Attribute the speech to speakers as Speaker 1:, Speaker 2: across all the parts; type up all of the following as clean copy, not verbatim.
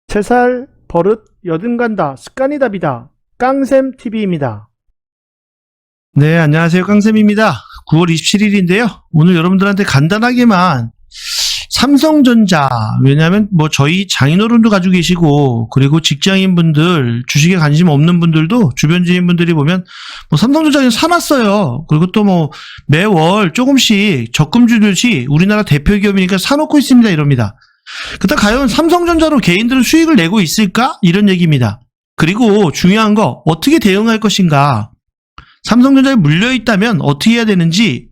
Speaker 1: 채살, 버릇, 여든간다, 습관이 답이다. 깡샘TV입니다.
Speaker 2: 네, 안녕하세요. 깡쌤입니다. 9월 27일인데요. 오늘 여러분들한테 간단하게만 삼성전자, 왜냐하면 저희 장인어른도 가지고 계시고, 그리고 직장인분들, 주식에 관심 없는 분들도 주변 지인분들이 보면 삼성전자 그냥 사놨어요. 그리고 또 매월 조금씩 적금 주듯이 우리나라 대표 기업이니까 사놓고 있습니다. 이럽니다. 그렇다면 과연 삼성전자로 개인들은 수익을 내고 있을까? 이런 얘기입니다. 그리고 중요한 거, 어떻게 대응할 것인가? 삼성전자에 물려있다면 어떻게 해야 되는지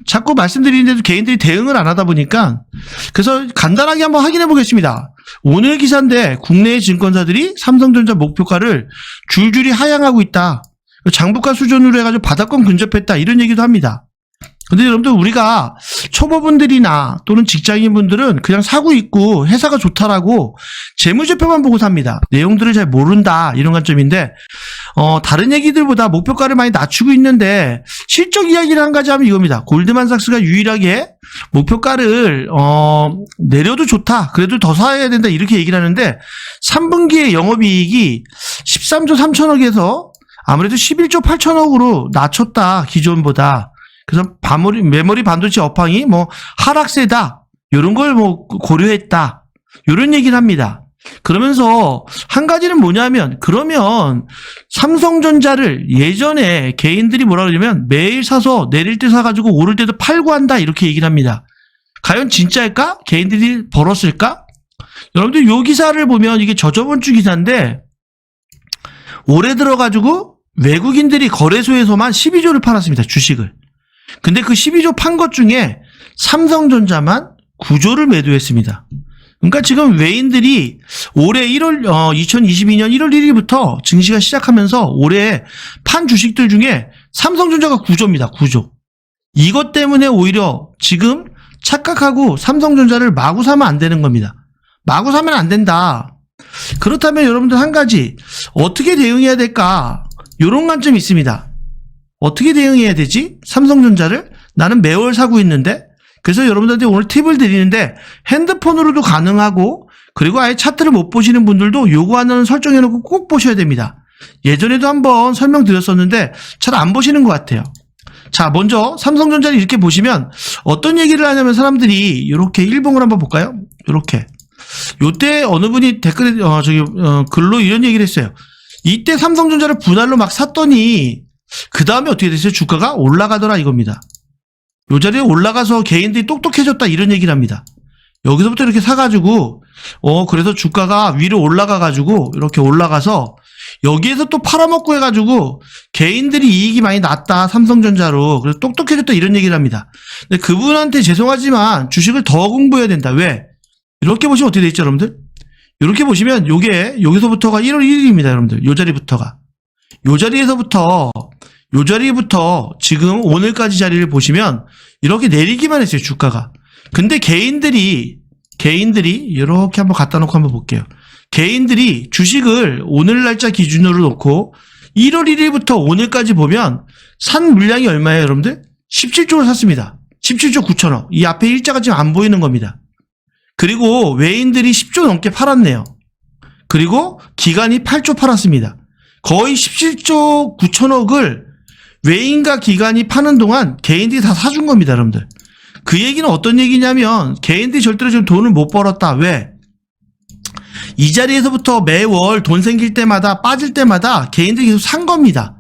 Speaker 2: 자꾸 말씀드리는데도 개인들이 대응을 안 하다 보니까, 그래서 간단하게 한번 확인해 보겠습니다. 오늘 기사인데 국내의 증권사들이 삼성전자 목표가를 줄줄이 하향하고 있다. 장부가 수준으로 해가지고 바닥권 근접했다. 이런 얘기도 합니다. 근데 여러분들, 우리가 초보분들이나 또는 직장인분들은 그냥 사고 있고 회사가 좋다라고 재무제표만 보고 삽니다. 내용들을 잘 모른다, 이런 관점인데, 다른 얘기들보다 목표가를 많이 낮추고 있는데 실적 이야기를 한 가지 하면 이겁니다. 골드만삭스가 유일하게 목표가를 내려도 좋다, 그래도 더 사야 된다, 이렇게 얘기를 하는데 3분기에 영업이익이 13조 3천억에서 아무래도 11조 8천억으로 낮췄다, 기존보다. 그래서 메모리 반도체 업황이 하락세다, 요런 걸 고려했다, 요런 얘기를 합니다. 그러면서 한 가지는 뭐냐면, 그러면 삼성전자를 예전에 개인들이 뭐라 그러냐면 매일 사서 내릴 때 사가지고 오를 때도 팔고 한다, 이렇게 얘기를 합니다. 과연 진짜일까? 개인들이 벌었을까? 여러분들, 요 기사를 보면 이게 저저번 주 기사인데, 올해 들어가지고 외국인들이 거래소에서만 12조를 팔았습니다, 주식을. 근데 그 12조 판 것 중에 삼성전자만 9조를 매도했습니다. 그러니까 지금 외인들이 올해 2022년 1월 1일부터 증시가 시작하면서 올해 판 주식들 중에 삼성전자가 9조입니다. 9조. 이것 때문에 오히려 지금 착각하고 삼성전자를 마구 사면 안 되는 겁니다. 마구 사면 안 된다. 그렇다면 여러분들, 한 가지 어떻게 대응해야 될까? 이런 관점이 있습니다. 어떻게 대응해야 되지? 삼성전자를 나는 매월 사고 있는데. 그래서 여러분들한테 오늘 팁을 드리는데, 핸드폰으로도 가능하고, 그리고 아예 차트를 못 보시는 분들도 요거 하나는 설정해놓고 꼭 보셔야 됩니다. 예전에도 한번 설명드렸었는데 잘 안 보시는 것 같아요. 자, 먼저 삼성전자를 이렇게 보시면 어떤 얘기를 하냐면, 사람들이 이렇게 일봉을 한번 볼까요? 이렇게. 요때 어느 분이 댓글에 글로 이런 얘기를 했어요. 이때 삼성전자를 분할로 막 샀더니 그 다음에 어떻게 됐어요? 주가가 올라가더라, 이겁니다. 요 자리에 올라가서 개인들이 똑똑해졌다, 이런 얘기를 합니다. 여기서부터 이렇게 사가지고 그래서 주가가 위로 올라가가지고 이렇게 올라가서 여기에서 또 팔아먹고 해가지고 개인들이 이익이 많이 났다, 삼성전자로. 그래서 똑똑해졌다, 이런 얘기를 합니다. 근데 그분한테 죄송하지만 주식을 더 공부해야 된다. 왜? 이렇게 보시면 어떻게 되있죠, 여러분들? 이렇게 보시면 요게 여기서부터가 1월 1일입니다, 여러분들. 요 자리부터가. 요 자리부터 지금 오늘까지 자리를 보시면 이렇게 내리기만 했어요, 주가가. 근데 개인들이 이렇게 한번 갖다 놓고 한번 볼게요. 개인들이 주식을 오늘 날짜 기준으로 놓고 1월 1일부터 오늘까지 보면 산 물량이 얼마예요, 여러분들? 17조를 샀습니다. 17조 9천억. 이 앞에 일자가 지금 안 보이는 겁니다. 그리고 외인들이 10조 넘게 팔았네요. 그리고 기관이 8조 팔았습니다. 거의 17조 9천억을 외인과 기관이 파는 동안 개인들이 다 사준 겁니다, 여러분들. 그 얘기는 어떤 얘기냐면, 개인들이 절대로 지금 돈을 못 벌었다. 왜? 이 자리에서부터 매월 돈 생길 때마다, 빠질 때마다 개인들이 계속 산 겁니다.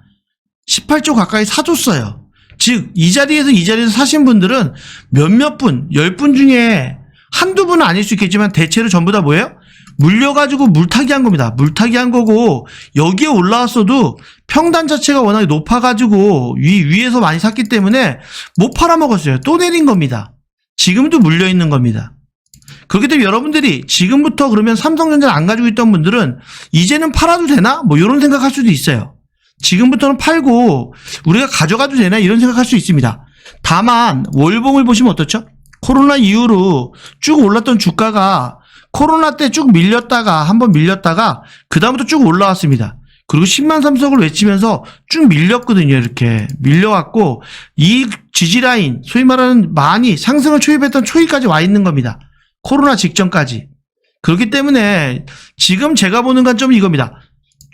Speaker 2: 18조 가까이 사줬어요. 즉, 이 자리에서 사신 분들은 몇몇 분, 10분 중에 한두 분은 아닐 수 있겠지만 대체로 전부 다 뭐예요? 물려가지고 물타기 한 겁니다. 물타기 한 거고, 여기에 올라왔어도 평단 자체가 워낙에 높아가지고 위에서 많이 샀기 때문에 못 팔아먹었어요. 또 내린 겁니다. 지금도 물려있는 겁니다. 그렇기 때문에 여러분들이 지금부터 그러면 삼성전자를 안 가지고 있던 분들은 이제는 팔아도 되나? 이런 생각할 수도 있어요. 지금부터는 팔고 우리가 가져가도 되나? 이런 생각할 수 있습니다. 다만 월봉을 보시면 어떻죠? 코로나 이후로 쭉 올랐던 주가가 코로나 때 쭉 한번 밀렸다가 그 다음부터 쭉 올라왔습니다. 그리고 10만 삼석을 외치면서 쭉 밀렸거든요. 이렇게 밀려왔고, 이 지지라인, 소위 말하는 많이 상승을 초입했던 초기까지 와 있는 겁니다. 코로나 직전까지. 그렇기 때문에 지금 제가 보는 관점은 이겁니다.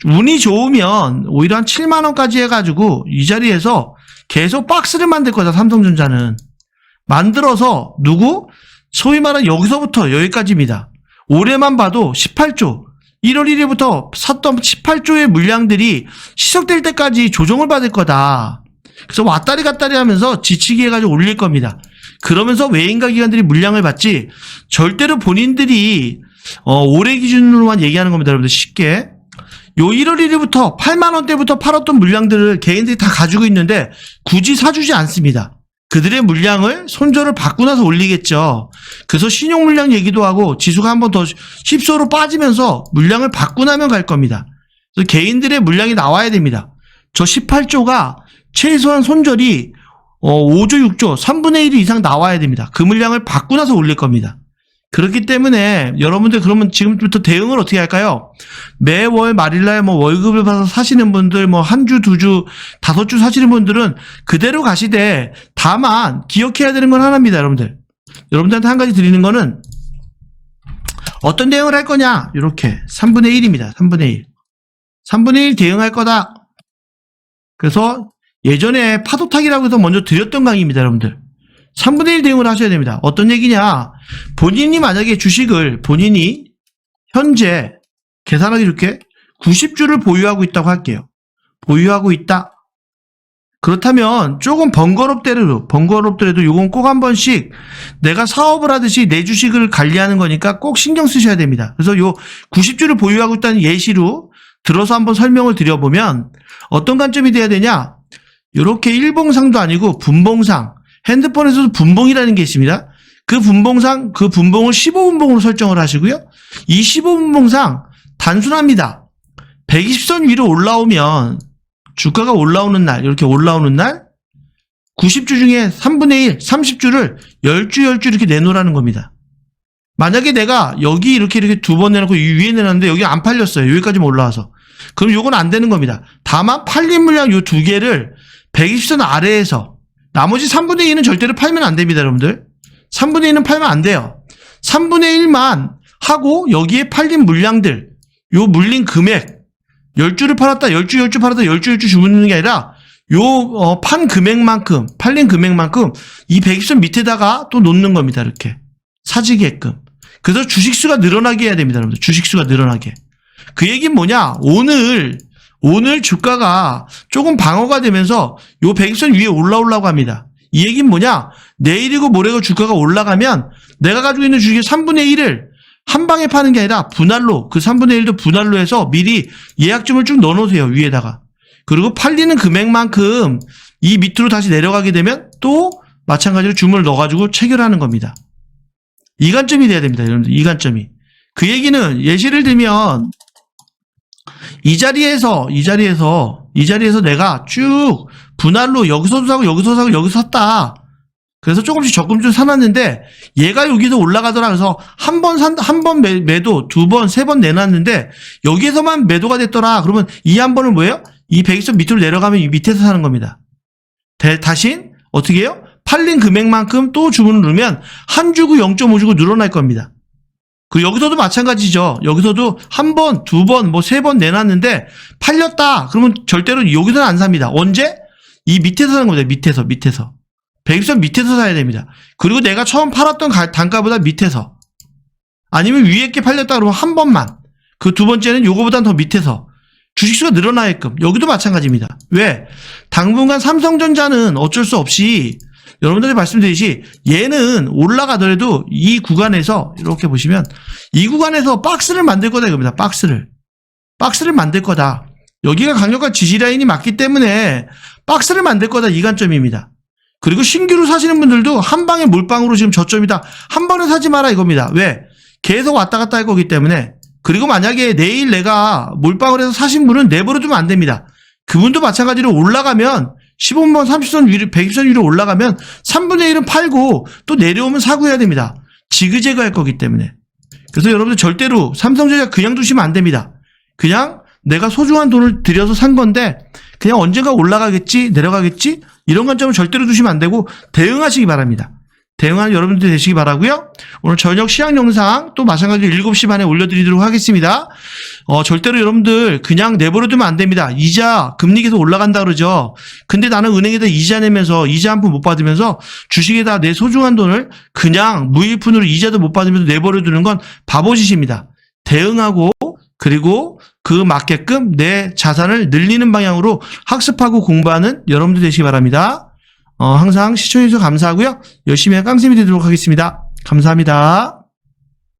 Speaker 2: 운이 좋으면 오히려 한 7만 원까지 해가지고 이 자리에서 계속 박스를 만들 거다. 삼성전자는 만들어서 누구? 소위 말하는 여기서부터 여기까지입니다. 올해만 봐도 18조 1월 1일부터 샀던 18조의 물량들이 시석될 때까지 조정을 받을 거다. 그래서 왔다리 갔다리 하면서 지치게 해가지고 올릴 겁니다. 그러면서 외인가 기관들이 물량을 받지 절대로 본인들이 올해 기준으로만 얘기하는 겁니다. 여러분들 쉽게 요 1월 1일부터 8만 원대부터 팔았던 물량들을 개인들이 다 가지고 있는데 굳이 사주지 않습니다. 그들의 물량을 손절을 받고 나서 올리겠죠. 그래서 신용 물량 얘기도 하고 지수가 한 번 더 휩소로 빠지면서 물량을 받고 나면 갈 겁니다. 그래서 개인들의 물량이 나와야 됩니다. 저 18조가 최소한 손절이 5조, 6조, 3분의 1 이상 나와야 됩니다. 그 물량을 받고 나서 올릴 겁니다. 그렇기 때문에 여러분들 그러면 지금부터 대응을 어떻게 할까요? 매월 말일날 뭐 월급을 받아서 사시는 분들 뭐 한 주, 두 주, 5주 사시는 분들은 그대로 가시되 다만 기억해야 되는 건 하나입니다, 여러분들. 여러분들한테 한 가지 드리는 거는 어떤 대응을 할 거냐? 이렇게 3분의 1입니다. 3분의 1. 3분의 1 대응할 거다. 그래서 예전에 파도타기라고 해서 먼저 드렸던 강의입니다, 여러분들. 3분의 1 대응을 하셔야 됩니다. 어떤 얘기냐? 본인이 만약에 주식을 본인이 현재 계산하기 좋게 90주를 보유하고 있다고 할게요. 보유하고 있다. 그렇다면 조금 번거롭더라도 요건 꼭 한 번씩 내가 사업을 하듯이 내 주식을 관리하는 거니까 꼭 신경 쓰셔야 됩니다. 그래서 요 90주를 보유하고 있다는 예시로 들어서 한번 설명을 드려보면 어떤 관점이 돼야 되냐? 요렇게 일봉상도 아니고 분봉상. 핸드폰에서도 분봉이라는 게 있습니다. 그 분봉상, 그 분봉을 15분봉으로 설정을 하시고요. 이 15분봉상 단순합니다. 120선 위로 올라오면 주가가 올라오는 날, 이렇게 올라오는 날 90주 중에 3분의 1, 30주를 10주 이렇게 내놓으라는 겁니다. 만약에 내가 여기 이렇게 두 번 내놓고 이 위에 내놨는데 여기 안 팔렸어요. 여기까지만 올라와서. 그럼 요건 안 되는 겁니다. 다만 팔린 물량 요 두 개를 120선 아래에서 나머지 3분의 2는 절대로 팔면 안 됩니다, 여러분들. 3분의 2는 팔면 안 돼요. 3분의 1만 하고 여기에 팔린 물량들, 요 물린 금액, 10주를 팔았다, 10주 팔았다, 10주 주문하는 게 아니라 요 판 금액만큼, 팔린 금액만큼 이 120선 밑에다가 또 놓는 겁니다, 이렇게. 사지게끔. 그래서 주식수가 늘어나게 해야 됩니다, 여러분들. 주식수가 늘어나게. 그 얘기는 뭐냐? 오늘 주가가 조금 방어가 되면서 요 120선 위에 올라오려고 합니다. 이 얘기는 뭐냐? 내일이고 모레고 주가가 올라가면 내가 가지고 있는 주식의 3분의 1을 한 방에 파는 게 아니라 분할로, 그 3분의 1도 분할로 해서 미리 예약금을 쭉 넣어놓으세요, 위에다가. 그리고 팔리는 금액만큼 이 밑으로 다시 내려가게 되면 또 마찬가지로 주문을 넣어가지고 체결하는 겁니다. 이 관점이 돼야 됩니다, 여러분들. 이 관점이. 그 얘기는 예시를 들면 이 자리에서 내가 쭉 분할로 여기서도 사고 여기서 사고 여기서 샀다. 그래서 조금씩 적금 좀 사놨는데 얘가 여기서 올라가더라. 그래서 한 번 매도, 두 번, 세 번 내놨는데 여기에서만 매도가 됐더라. 그러면 이 한 번은 뭐예요? 이 120선 밑으로 내려가면 이 밑에서 사는 겁니다. 다신 어떻게 해요? 팔린 금액만큼 또 주문을 누르면 한 주고 0.5주고 늘어날 겁니다. 그리고 여기서도 마찬가지죠. 여기서도 한 번, 두 번, 뭐 세 번 내놨는데 팔렸다. 그러면 절대로 여기서는 안 삽니다. 언제? 이 밑에서 사는 겁니다. 밑에서. 120선 밑에서 사야 됩니다. 그리고 내가 처음 팔았던 단가보다 밑에서. 아니면 위에 게 팔렸다 그러면 한 번만. 그 두 번째는 요거보단 더 밑에서. 주식수가 늘어나게끔. 여기도 마찬가지입니다. 왜? 당분간 삼성전자는 어쩔 수 없이 여러분들이 말씀드리듯이 얘는 올라가더라도 이 구간에서 이렇게 보시면 이 구간에서 박스를 만들 거다 이겁니다. 박스를 만들 거다. 여기가 강력한 지지라인이 맞기 때문에 박스를 만들 거다 이 관점입니다. 그리고 신규로 사시는 분들도 한 방에 몰빵으로 지금 저점이다. 한 번에 사지 마라 이겁니다. 왜? 계속 왔다 갔다 할 거기 때문에. 그리고 만약에 내일 내가 몰빵을 해서 사신 분은 내버려두면 안 됩니다. 그분도 마찬가지로 올라가면 15번 30선 위로 120선 위로 올라가면 3분의 1은 팔고 또 내려오면 사고 해야 됩니다. 지그재그 할 거기 때문에. 그래서 여러분들 절대로 삼성전자 그냥 두시면 안 됩니다. 그냥 내가 소중한 돈을 들여서 산 건데 그냥 언젠가 올라가겠지 내려가겠지 이런 관점을 절대로 두시면 안 되고 대응하시기 바랍니다. 대응하는 여러분들 되시기 바라고요. 오늘 저녁 시황 영상 또 마찬가지로 7시 반에 올려드리도록 하겠습니다. 절대로 여러분들 그냥 내버려두면 안 됩니다. 이자 금리 계속 올라간다 그러죠. 근데 나는 은행에다 이자 내면서 이자 한 푼 못 받으면서 주식에다 내 소중한 돈을 그냥 무일푼으로 이자도 못 받으면서 내버려두는 건 바보짓입니다. 대응하고 그리고 그 맞게끔 내 자산을 늘리는 방향으로 학습하고 공부하는 여러분들 되시기 바랍니다. 항상 시청해주셔서 감사하고요. 열심히 한 깡쌤이 되도록 하겠습니다. 감사합니다.